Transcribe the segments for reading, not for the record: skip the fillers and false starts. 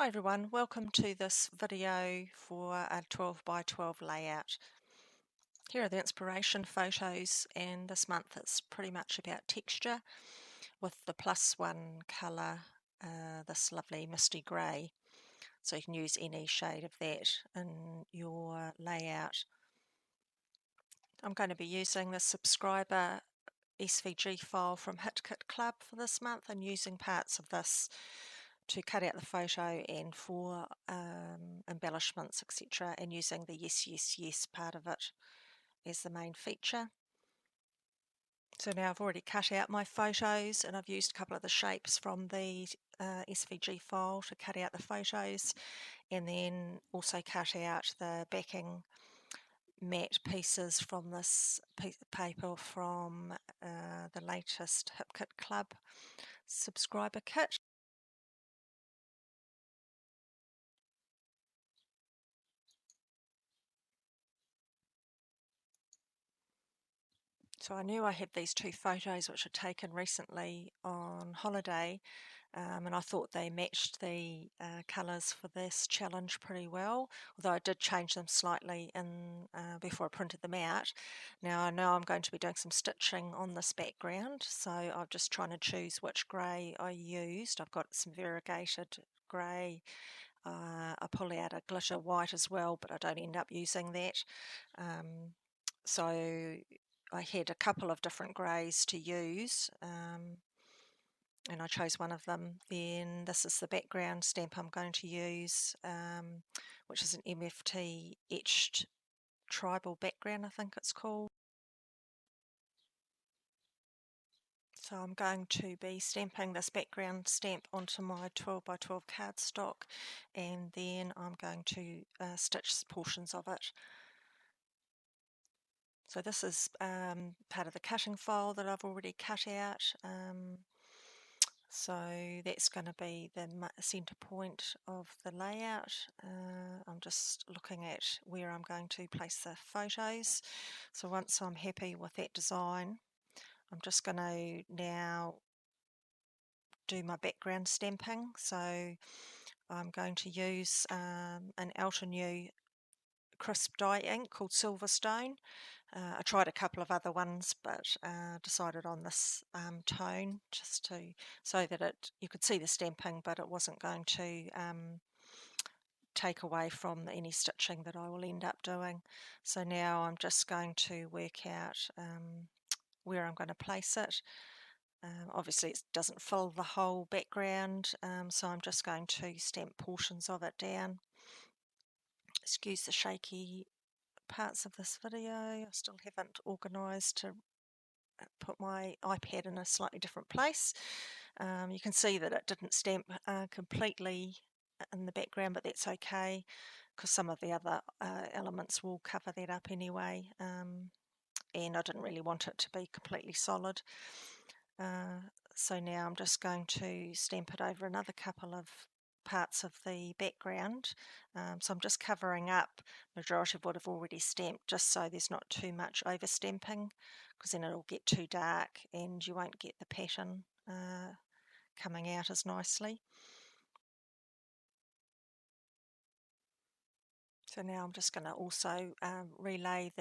Hi everyone, welcome to this video for a 12 by 12 layout. Here are the inspiration photos, and this month it's pretty much about texture with the +1 colour, this lovely misty grey. So you can use any shade of that in your layout. I'm going to be using the subscriber SVG file from HitKit Club for this month and using parts of this to cut out the photo and for embellishments, etc., and using the yes, yes, yes part of it as the main feature. So now I've already cut out my photos and I've used a couple of the shapes from the SVG file to cut out the photos, and then also cut out the backing matte pieces from this paper from the latest HitKit Club subscriber kit. So I knew I had these two photos which were taken recently on holiday, and I thought they matched the colours for this challenge pretty well, although I did change them slightly before I printed them out. Now I know I'm going to be doing some stitching on this background, so I'm just trying to choose which grey I used. I've got some variegated grey. I pull out a glitter white as well, but I don't end up using that. So I had a couple of different greys to use, and I chose one of them. Then this is the background stamp I'm going to use, which is an MFT etched tribal background, I think it's called. So I'm going to be stamping this background stamp onto my 12 by 12 cardstock, and then I'm going to stitch portions of it. So this is part of the cutting file that I've already cut out. So that's going to be the centre point of the layout. I'm just looking at where I'm going to place the photos. So once I'm happy with that design, I'm just going to now do my background stamping. So I'm going to use an Altenew crisp dye ink called Silverstone. I tried a couple of other ones, but decided on this tone just so that you could see the stamping, but it wasn't going to take away from any stitching that I will end up doing. So now I'm just going to work out where I'm going to place it. Obviously it doesn't fill the whole background, so I'm just going to stamp portions of it down. Excuse the shaky parts of this video. I still haven't organised to put my iPad in a slightly different place. You can see that it didn't stamp completely in the background, but that's okay because some of the other elements will cover that up anyway, and I didn't really want it to be completely solid. So now I'm just going to stamp it over another couple of parts of the background. So I'm just covering up the majority of what I've already stamped, just so there's not too much over stamping, because then it'll get too dark and you won't get the pattern coming out as nicely. So now I'm just going to also relay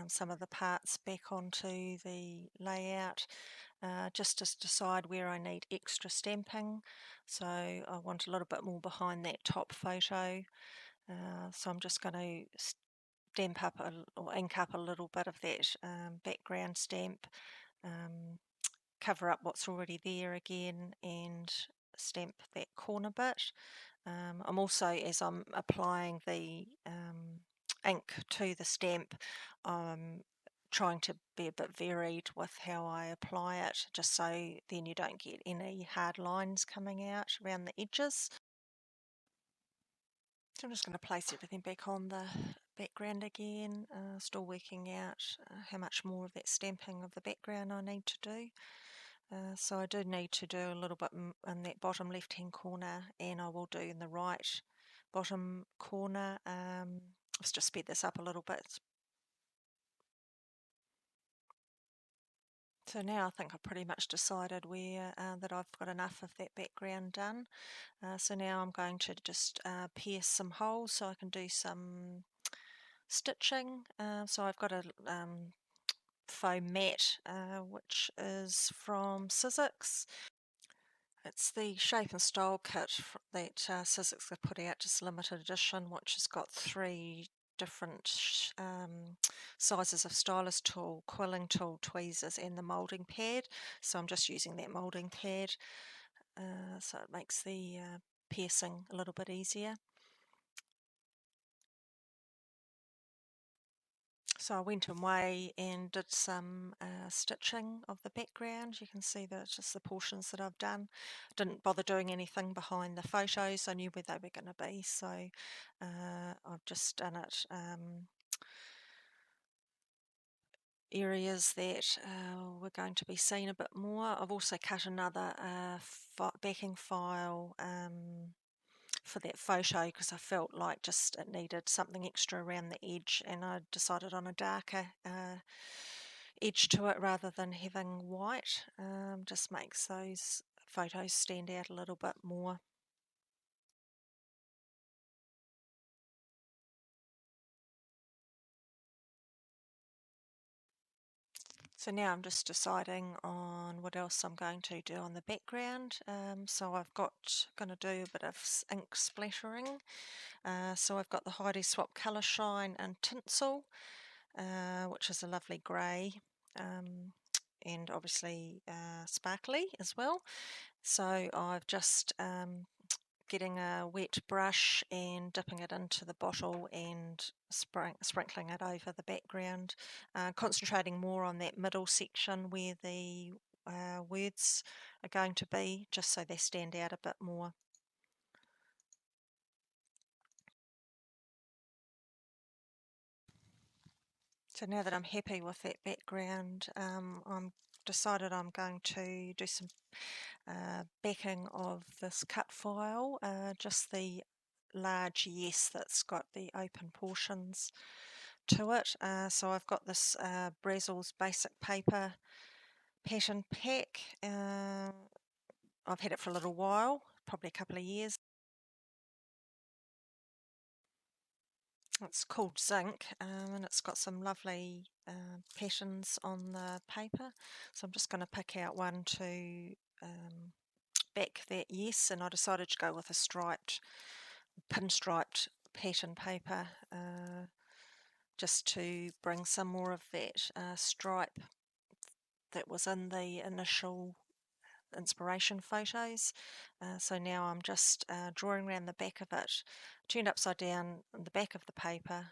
some of the parts back onto the layout, just to decide where I need extra stamping. So I want a little bit more behind that top photo. So I'm just going to stamp up or ink up a little bit of that background stamp, cover up what's already there again, and stamp that corner bit. I'm also, as I'm applying the ink to the stamp, trying to be a bit varied with how I apply it, just so then you don't get any hard lines coming out around the edges. So I'm just going to place everything back on the background again, still working out how much more of that stamping of the background I need to do. So I do need to do a little bit in that bottom left hand corner, and I will do in the right bottom corner. Let's just speed this up a little bit. So now I think I've pretty much decided where that I've got enough of that background done. So now I'm going to just pierce some holes so I can do some stitching. So I've got a faux mat, which is from Sizzix. It's the Shape and Style kit that Sizzix have put out, just limited edition, which has got three different sizes of stylus tool, quilling tool, tweezers, and the moulding pad. So I'm just using that moulding pad, so it makes the piercing a little bit easier. So I went away and did some stitching of the background. You can see that it's just the portions that I've done. Didn't bother doing anything behind the photos. I knew where they were going to be, so I've just done it areas that were going to be seen a bit more. I've also cut another backing file for that photo because I felt like just it needed something extra around the edge, and I decided on a darker edge to it rather than having white. Just makes those photos stand out a little bit more. So now I'm just deciding on what else I'm going to do on the background. So I've going to do a bit of ink splattering. So I've got the Heidi Swap Colour Shine and Tinsel, which is a lovely grey, and obviously sparkly as well. So I've just getting a wet brush and dipping it into the bottle and sprinkling it over the background, concentrating more on that middle section where the words are going to be, just so they stand out a bit more. So now that I'm happy with that background, I'm decided I'm going to do some backing of this cut file, just the large yes that's got the open portions to it. So I've got this Brazil's Basic Paper pattern pack. I've had it for a little while, probably a couple of years. It's called Zinc, and it's got some lovely patterns on the paper. So I'm just going to pick out one to back that yes, and I decided to go with a pinstriped pattern paper, just to bring some more of that stripe that was in the initial inspiration photos. So now I'm just drawing around the back of it, turned upside down on the back of the paper,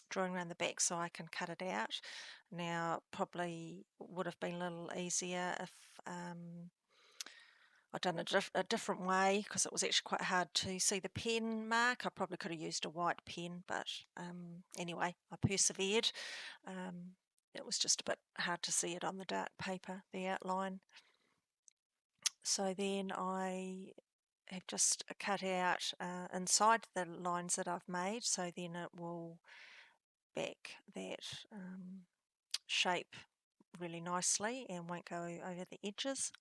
drawing around the back so I can cut it out. Now, probably would have been a little easier if I'd done a different way, because it was actually quite hard to see the pen mark. I probably could have used a white pen, but anyway, I persevered. It was just a bit hard to see it on the dark paper, the outline. So then I have just cut out inside the lines that I've made, so then it will back that shape really nicely and won't go over the edges.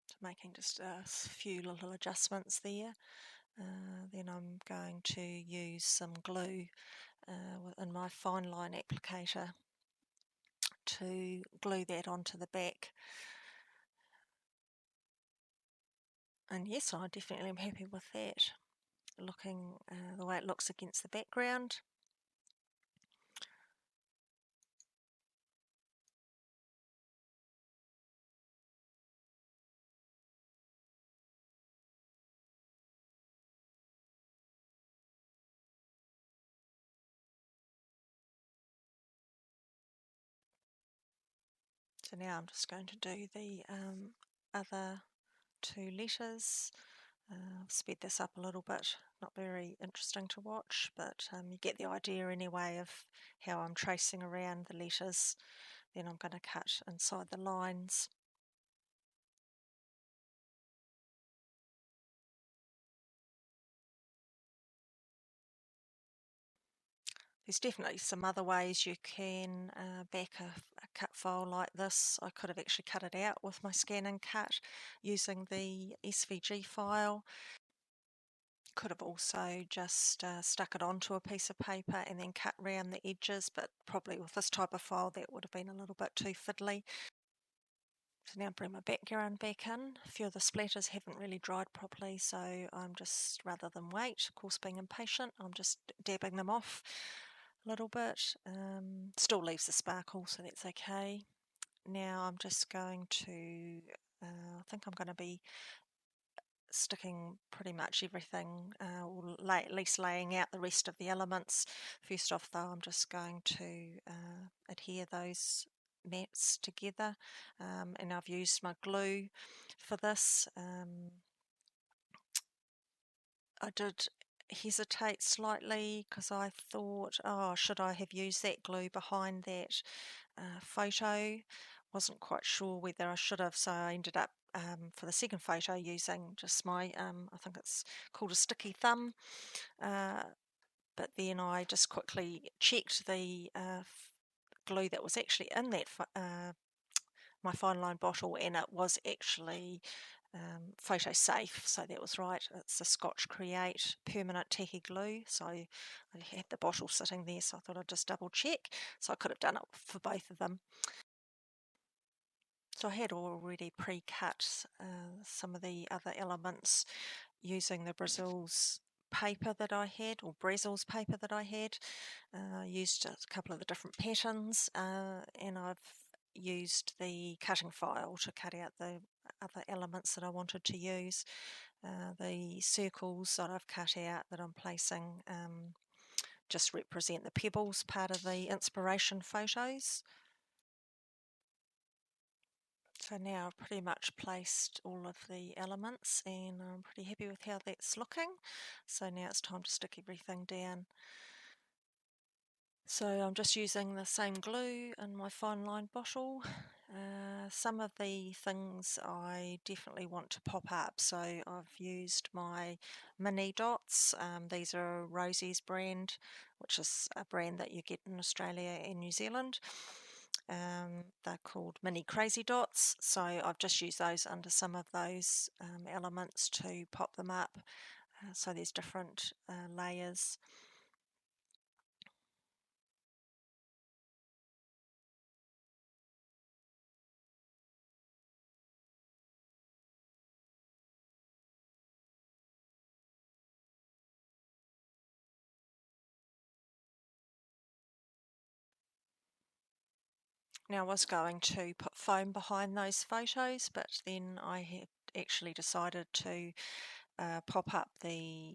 So making just a few little adjustments there. Then I'm going to use some glue in my fine line applicator to glue that onto the back. And yes, I definitely am happy with that, looking the way it looks against the background. So now I'm just going to do the other two letters. I've sped this up a little bit, not very interesting to watch, but you get the idea anyway of how I'm tracing around the letters. Then I'm going to cut inside the lines. There's definitely some other ways you can back a cut file like this. I could have actually cut it out with my scan and cut using the SVG file. Could have also just stuck it onto a piece of paper and then cut round the edges, but probably with this type of file that would have been a little bit too fiddly. So now bring my background back in. A few of the splatters haven't really dried properly, so I'm just, rather than wait, of course being impatient, I'm just dabbing them off a little bit. Still leaves the sparkle, so that's okay. Now I'm just going to, I think I'm going to be sticking pretty much everything, or at least laying out the rest of the elements. First off though, I'm just going to adhere those mats together, and I've used my glue for this. I did hesitate slightly because I thought, oh, should I have used that glue behind that photo? Wasn't quite sure whether I should have, so I ended up for the second photo using just my, I think it's called a sticky thumb, but then I just quickly checked the glue that was actually in that my fine line bottle, and it was actually photo safe, so that was right. It's a Scotch Create permanent tacky glue, so I had the bottle sitting there, so I thought I'd just double check, so I could have done it for both of them. So I had already pre-cut some of the other elements using the Brazil's paper that I had, or Brazil's paper that I had. Used a couple of the different patterns, and I've used the cutting file to cut out the other elements that I wanted to use. The circles that I've cut out that I'm placing just represent the pebbles part of the inspiration photos. So now I've pretty much placed all of the elements and I'm pretty happy with how that's looking. So now it's time to stick everything down. So I'm just using the same glue in my fine line bottle. Some of the things I definitely want to pop up, so I've used my mini dots. These are Rosie's brand, which is a brand that you get in Australia and New Zealand. They're called mini crazy dots, so I've just used those under some of those elements to pop them up. So there's different layers. Now, I was going to put foam behind those photos, but then I had actually decided to pop up the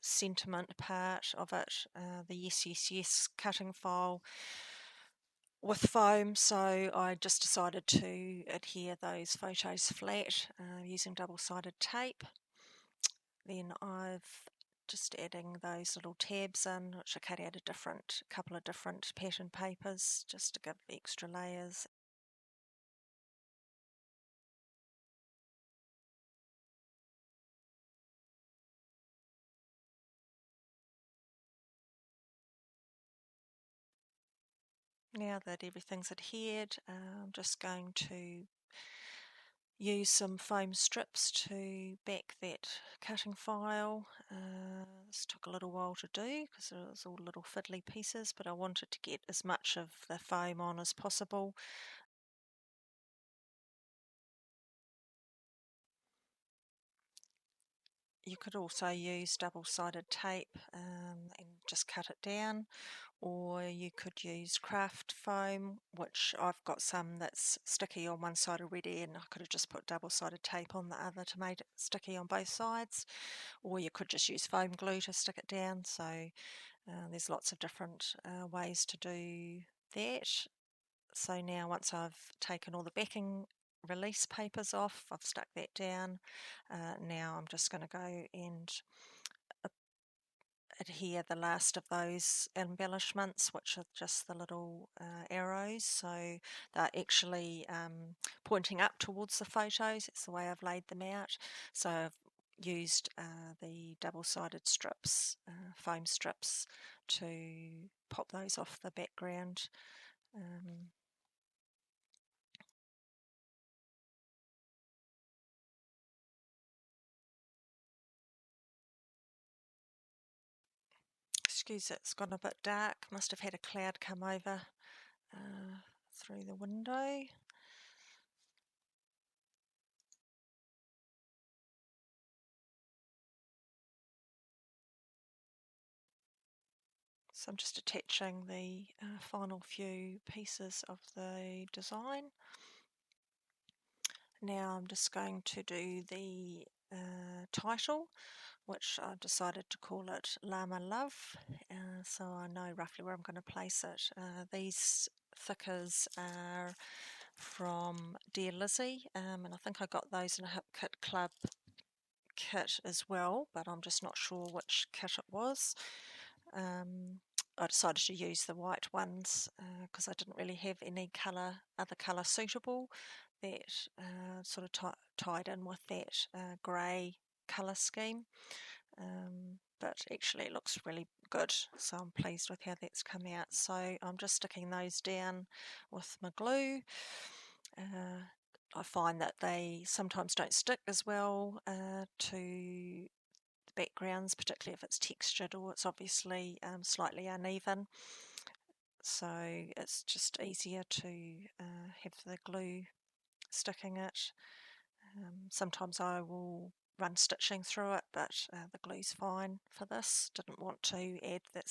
sentiment part of it, the yes, yes, yes cutting file with foam, so I just decided to adhere those photos flat using double-sided tape. Then I've just adding those little tabs in, which I cut out a couple of different pattern papers just to give extra layers. Now that everything's adhered, I'm just going to use some foam strips to back that cutting file. This took a little while to do because it was all little fiddly pieces, but I wanted to get as much of the foam on as possible. You could also use double-sided tape and just cut it down, or you could use craft foam, which I've got some that's sticky on one side already, and I could have just put double-sided tape on the other to make it sticky on both sides, or you could just use foam glue to stick it down. So there's lots of different ways to do that. So now once I've taken all the backing release papers off, I've stuck that down. Now I'm just going to go and adhere the last of those embellishments, which are just the little arrows. So they're actually pointing up towards the photos. It's the way I've laid them out. So I've used the double-sided strips, foam strips, to pop those off the background. Excuse it, it's gone a bit dark. Must have had a cloud come over through the window. So I'm just attaching the final few pieces of the design. Now I'm just going to do the title, which I decided to call it Llama Love, so I know roughly where I'm going to place it. These thickers are from Dear Lizzie, and I think I got those in a Hip Kit Club kit as well, but I'm just not sure which kit it was. I decided to use the white ones because I didn't really have any other colour suitable that sort of tied in with that grey colour scheme. But actually it looks really good, so I'm pleased with how that's come out. So I'm just sticking those down with my glue. I find that they sometimes don't stick as well to the backgrounds, particularly if it's textured or it's obviously slightly uneven. So it's just easier to have the glue sticking it. Sometimes I will run stitching through it, but the glue's fine for this. Didn't want to add that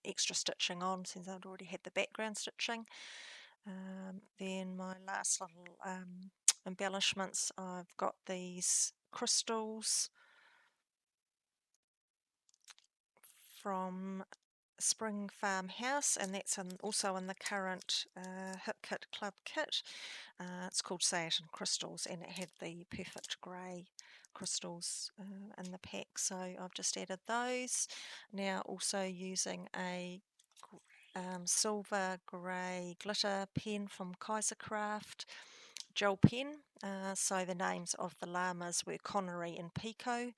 extra stitching on since I'd already had the background stitching. Then my last little embellishments, I've got these crystals from Spring Farmhouse, and that's also in the current Hip Kit Club kit. It's called Satin Crystals, and it had the perfect grey crystals in the pack, so I've just added those. Now also using a silver grey glitter pen from Kaisercraft gel pen. So the names of the llamas were Connery and Pico.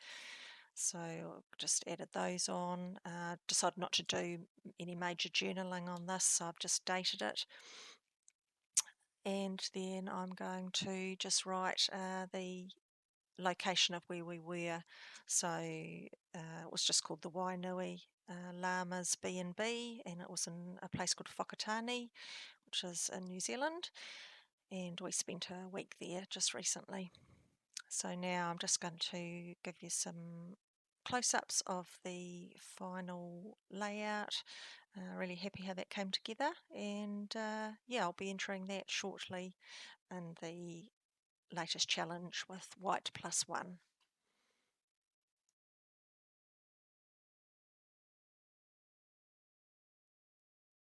So just added those on. Decided not to do any major journaling on this, so I've just dated it. And then I'm going to just write the location of where we were. So it was just called the Wainui Llamas B&B, and it was in a place called Whakatane, which is in New Zealand, and we spent a week there just recently. So now I'm just going to give you some close-ups of the final layout. Really happy how that came together, and yeah, I'll be entering that shortly in the latest challenge with White+1.